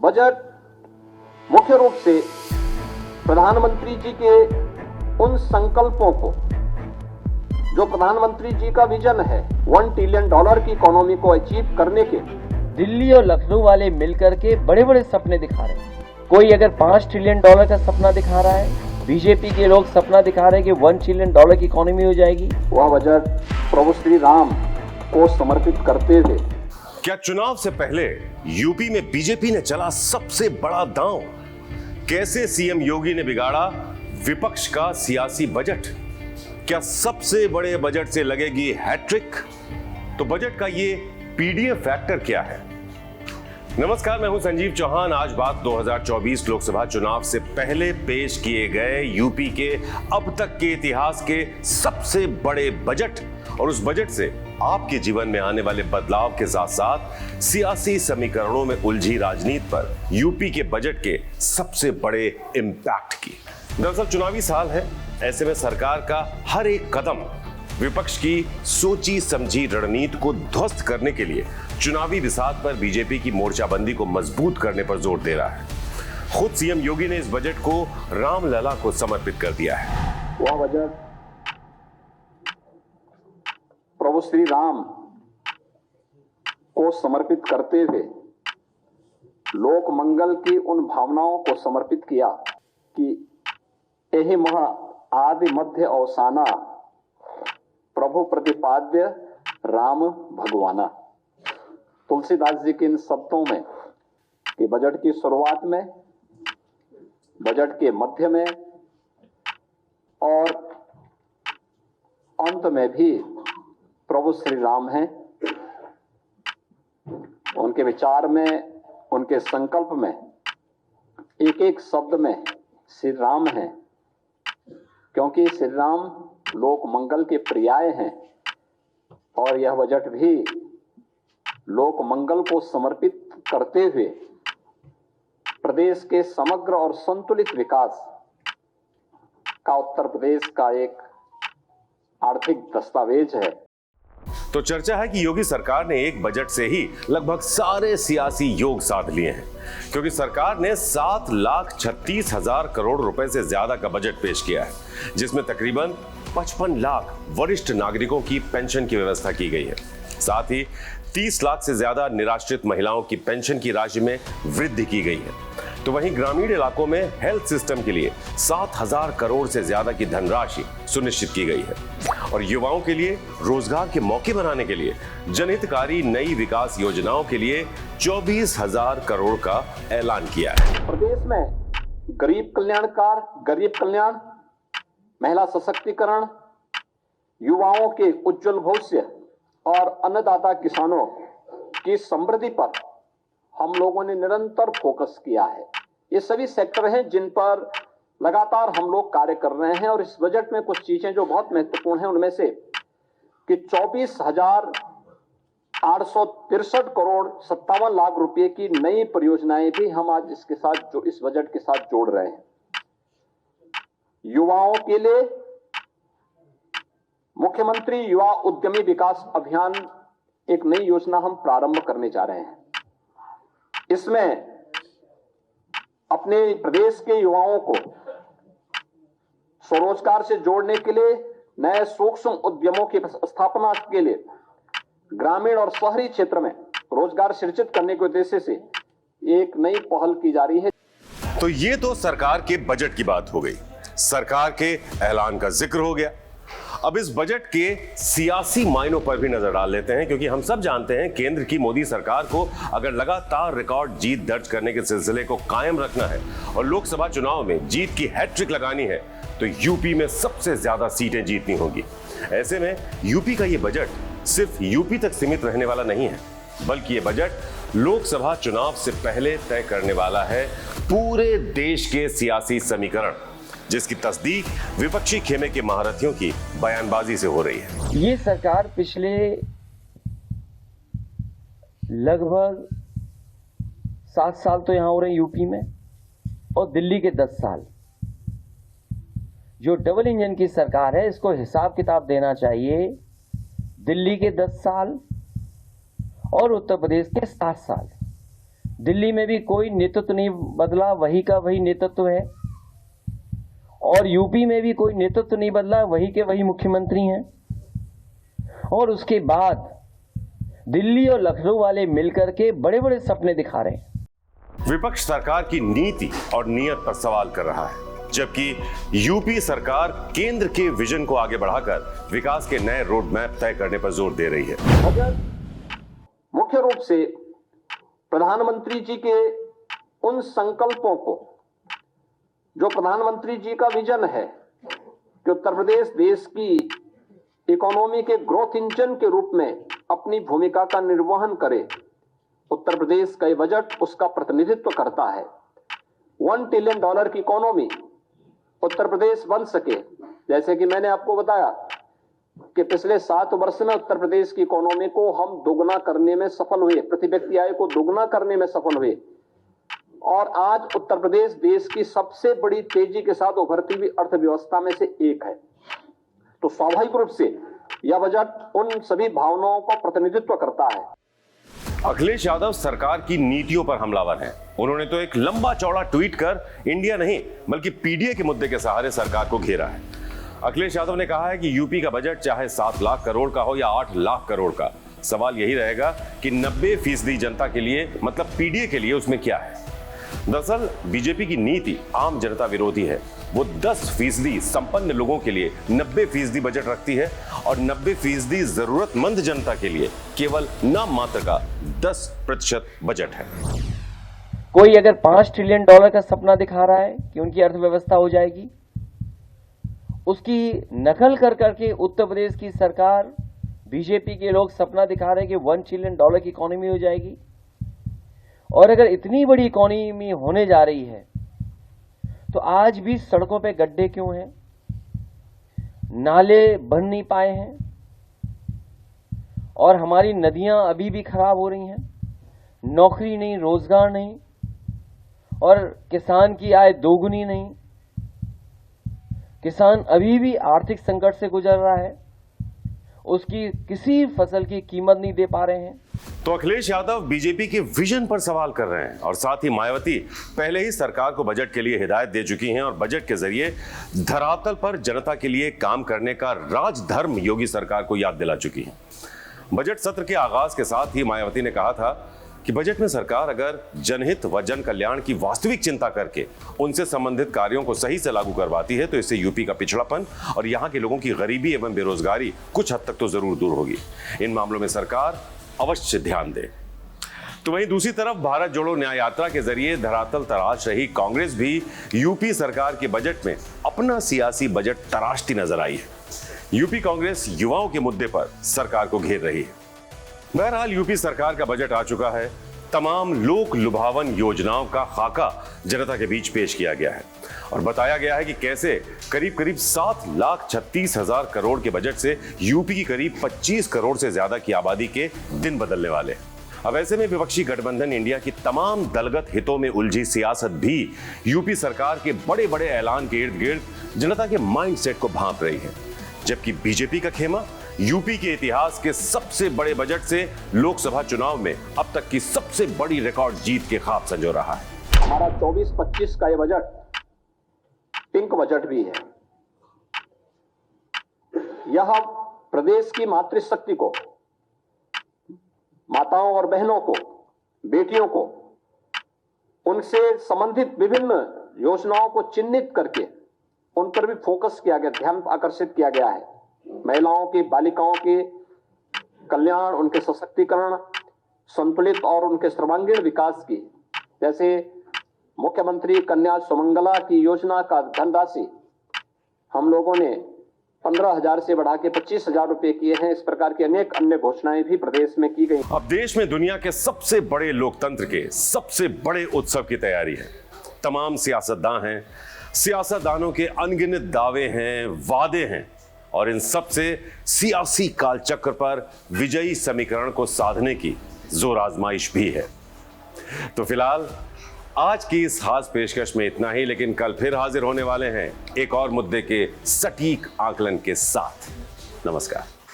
Budget मुख्य रूप से प्रधानमंत्री जी के उन संकल्पों को, जो प्रधानमंत्री जी का विजन है $1 ट्रिलियन की इकोनॉमी को अचीव करने के, दिल्ली और लखनऊ वाले मिलकर के बड़े बड़े सपने दिखा रहे हैं। कोई अगर $5 ट्रिलियन का सपना दिखा रहा है, बीजेपी के लोग सपना दिखा रहे हैं कि $1 ट्रिलियन की इकोनॉमी हो जाएगी। वह बजट प्रभु श्री राम को समर्पित करते हुए। क्या चुनाव से पहले यूपी में बीजेपी ने चला सबसे बड़ा दांव? कैसे सीएम योगी ने बिगाड़ा विपक्ष का सियासी बजट? क्या सबसे बड़े बजट से लगेगी हैट्रिक? तो बजट का ये पीडीएफ फैक्टर क्या है? नमस्कार, मैं हूं संजीव चौहान। आज बात 2024 लोकसभा चुनाव से पहले पेश किए गए यूपी के अब तक के इतिहास के सबसे बड़े बजट और उस बजट से आपके जीवन में आने वाले बदलाव के साथ साथ सियासी समीकरणों में उलझी राजनीति पर यूपी के बजट के सबसे बड़े इंपैक्ट की। दरअसल चुनावी साल है, ऐसे में सरकार का हर एक कदम विपक्ष की सोची समझी रणनीति को ध्वस्त करने के लिए चुनावी बिसात पर बीजेपी की मोर्चाबंदी को मजबूत करने पर जोर दे रहा है। खुद सीएम योगी ने इस बजट को रामलला को समर्पित कर दिया है। वह बजट प्रभु श्री राम को समर्पित करते हुए लोक मंगल की उन भावनाओं को समर्पित किया कि यही महा आदि मध्य अवसाना प्रभु प्रतिपाद्य राम भगवाना। तुलसीदास जी के इन शब्दों में कि बजट की शुरुआत में, बजट के मध्य में और अंत में भी प्रभु श्री राम हैं। उनके विचार में, उनके संकल्प में एक एक शब्द में श्री राम है, क्योंकि श्री राम लोक मंगल के पर्याय हैं और यह बजट भी लोक मंगल को समर्पित करते हुए प्रदेश के समग्र और संतुलित विकास का उत्तर प्रदेश का एक आर्थिक दस्तावेज है। तो चर्चा है कि योगी सरकार ने एक बजट से ही लगभग सारे सियासी योग साध लिए हैं, क्योंकि सरकार ने 7,36,000 करोड़ रुपए से ज्यादा का बजट पेश किया है, जिसमें तकरीबन 55 लाख वरिष्ठ नागरिकों की पेंशन की व्यवस्था की गई है। साथ ही 30 लाख से ज्यादा निराश्रित महिलाओं की पेंशन की राशि में वृद्धि की गई है। तो वहीं ग्रामीण इलाकों में हेल्थ सिस्टम के लिए 7,000 करोड़ से ज्यादा की धनराशि सुनिश्चित की गई है और युवाओं के लिए रोजगार के मौके बनाने के लिए जनहितकारी नई विकास योजनाओं के लिए 24,000 करोड़ का ऐलान किया है। प्रदेश में गरीब कल्याण, महिला सशक्तिकरण, युवाओं के उज्जवल भविष्य और अन्नदाता किसानों की समृद्धि पर हम लोगों ने निरंतर फोकस किया है। ये सभी सेक्टर हैं जिन पर लगातार हम लोग कार्य कर रहे हैं और इस बजट में कुछ चीजें जो बहुत महत्वपूर्ण हैं उनमें से कि 24,863 करोड़ 57 लाख रुपए की नई परियोजनाएं भी हम आज इसके साथ जो इस बजट के साथ जोड़ रहे हैं। युवाओं के लिए मुख्यमंत्री युवा उद्यमी विकास अभियान एक नई योजना हम प्रारंभ करने जा रहे हैं। इसमें अपने प्रदेश के युवाओं को स्वरोजगार से जोड़ने के लिए, नए सूक्ष्म उद्यमों की स्थापना के लिए ग्रामीण और शहरी क्षेत्र में रोजगार सृजित करने के उद्देश्य से एक नई पहल की जा रही है। तो ये तो सरकार के बजट की बात हो गई, सरकार के ऐलान का जिक्र हो गया। अब इस बजट के सियासी मायनों पर भी नजर डाल लेते हैं, क्योंकि हम सब जानते हैं केंद्र की मोदी सरकार को अगर लगातार रिकॉर्ड जीत दर्ज करने के सिलसिले को कायम रखना है और लोकसभा चुनाव में जीत की हैट्रिक लगानी है तो यूपी में सबसे ज्यादा सीटें जीतनी होगी। ऐसे में यूपी का यह बजट सिर्फ यूपी तक सीमित रहने वाला नहीं है, बल्कि यह बजट लोकसभा चुनाव से पहले तय करने वाला है पूरे देश के सियासी समीकरण, जिसकी तस्दीक विपक्षी खेमे के महारथियों की बयानबाजी से हो रही है। ये सरकार पिछले लगभग 7 साल तो यहां हो रहे हैं यूपी में, और दिल्ली के 10 साल। जो डबल इंजन की सरकार है, इसको हिसाब किताब देना चाहिए। दिल्ली के 10 साल और उत्तर प्रदेश के 7 साल, दिल्ली में भी कोई नेतृत्व नहीं बदला, वही का वही नेतृत्व है। और यूपी में भी कोई नेतृत्व नहीं बदला, वही के वही मुख्यमंत्री हैं। और उसके बाद दिल्ली और लखनऊ वाले मिलकर के बड़े बड़े सपने दिखा रहे हैं। विपक्ष सरकार की नीति और नीयत पर सवाल कर रहा है, जबकि यूपी सरकार केंद्र के विजन को आगे बढ़ाकर विकास के नए रोड मैप तय करने पर जोर दे रही है। मुख्य रूप से प्रधानमंत्री जी के उन संकल्पों को, जो प्रधानमंत्री जी का विजन है कि उत्तर प्रदेश देश की इकोनॉमी के ग्रोथ इंजन के रूप में अपनी भूमिका का निर्वहन करे, उत्तर प्रदेश का ये बजट उसका प्रतिनिधित्व करता है। $1 ट्रिलियन की इकोनॉमी उत्तर प्रदेश बन सके, जैसे कि मैंने आपको बताया कि पिछले 7 वर्ष में उत्तर प्रदेश की इकोनॉमी को हम दोगुना करने में सफल हुए, प्रति व्यक्ति आय को दोगुना करने में सफल हुए, और आज उत्तर प्रदेश देश की सबसे बड़ी तेजी के साथ उभरती हुई अर्थव्यवस्था में से एक है। तो स्वाभाविक रूप से यह बजट उन सभी भावनाओं का प्रतिनिधित्व करता है। अखिलेश यादव सरकार की नीतियों पर हमलावर हैं। उन्होंने तो एक लंबा चौड़ा ट्वीट कर इंडिया नहीं बल्कि पीडीए के मुद्दे के सहारे सरकार को घेरा है। अखिलेश यादव ने कहा है कि यूपी का बजट चाहे 7 लाख करोड़ का हो या 8 लाख करोड़ का, सवाल यही रहेगा कि 90% जनता के लिए, मतलब पीडीए के लिए उसमें क्या है। दरअसल बीजेपी की नीति आम जनता विरोधी है। वो 10% संपन्न लोगों के लिए 90% बजट रखती है और 90% जरूरतमंद जनता के लिए केवल नाम मात्र का 10% बजट है। कोई अगर $5 ट्रिलियन का सपना दिखा रहा है कि उनकी अर्थव्यवस्था हो जाएगी, उसकी नकल कर करके उत्तर प्रदेश की सरकार, बीजेपी के लोग सपना दिखा रहे हैं कि $1 ट्रिलियन की इकोनॉमी हो जाएगी। और अगर इतनी बड़ी इकोनॉमी होने जा रही है तो आज भी सड़कों पे गड्ढे क्यों हैं, नाले बन नहीं पाए हैं, और हमारी नदियां अभी भी खराब हो रही हैं, नौकरी नहीं, रोजगार नहीं, और किसान की आय दोगुनी नहीं। किसान अभी भी आर्थिक संकट से गुजर रहा है, उसकी किसी फसल की कीमत नहीं दे पा रहे हैं। तो अखिलेश यादव बीजेपी के विजन पर सवाल कर रहे हैं और साथ ही मायावती पहले ही सरकार को बजट के लिए हिदायत दे चुकी हैं और बजट के जरिए धरातल पर जनता के लिए काम करने का राजधर्म योगी सरकार को याद दिला चुकी हैं। बजट सत्र के आगाज के साथ ही मायावती ने कहा था कि बजट में सरकार अगर जनहित व जन कल्याण की वास्तविक चिंता करके उनसे संबंधित कार्यों को सही से लागू करवाती है तो इससे यूपी का पिछड़ापन और यहाँ के लोगों की गरीबी एवं बेरोजगारी कुछ हद तक तो जरूर दूर होगी। इन मामलों में सरकार अवश्य ध्यान दे। तो वहीं दूसरी तरफ भारत जोड़ो न्याय यात्रा के जरिए धरातल तराश रही कांग्रेस भी यूपी सरकार के बजट में अपना सियासी बजट तराशती नजर आई है। यूपी कांग्रेस युवाओं के मुद्दे पर सरकार को घेर रही है। बहरहाल यूपी सरकार का बजट आ चुका है। तमाम लोक लुभावन योजनाओं का खाका जनता के बीच पेश किया गया है और बताया गया है कि कैसे करीब 7,36,000 करोड़ के बजट से यूपी की करीब 25 करोड़ से ज्यादा की आबादी के दिन बदलने वाले। अब ऐसे में विपक्षी गठबंधन इंडिया की तमाम दलगत हितों में उलझी सियासत भी यूपी सरकार के बड़े बड़े ऐलान के इर्द गिर्द जनता के माइंडसेट को भांप रही है, जबकि बीजेपी का खेमा यूपी के इतिहास के सबसे बड़े बजट से लोकसभा चुनाव में अब तक की सबसे बड़ी रिकॉर्ड जीत के ख्वाब संजो रहा है। हमारा 24-25 का ये बजट पिंक बजट भी है। यह प्रदेश की मातृशक्ति को, माताओं और बहनों को, बेटियों को, उनसे संबंधित विभिन्न योजनाओं को चिन्हित करके उन पर भी फोकस किया गया, ध्यान आकर्षित किया गया है। महिलाओं की, बालिकाओं के कल्याण, उनके सशक्तिकरण, संतुलित और उनके सर्वांगीण विकास की, जैसे मुख्यमंत्री कन्या सुमंगला की योजना का धनराशि हम लोगों ने 15,000 से बढ़ा के 25,000 रुपए किए हैं। इस प्रकार की अनेक अन्य घोषणाएं भी प्रदेश में की गई। अब देश में दुनिया के सबसे बड़े लोकतंत्र के सबसे बड़े उत्सव की तैयारी है। तमाम सियासतदान हैं, सियासतदानों के अनगिनत दावे हैं, वादे हैं और इन सब से सियासी कालचक्र पर विजयी समीकरण को साधने की जोर आजमाइश भी है। तो फिलहाल आज की इस खास पेशकश में इतना ही, लेकिन कल फिर हाजिर होने वाले हैं एक और मुद्दे के सटीक आकलन के साथ। नमस्कार।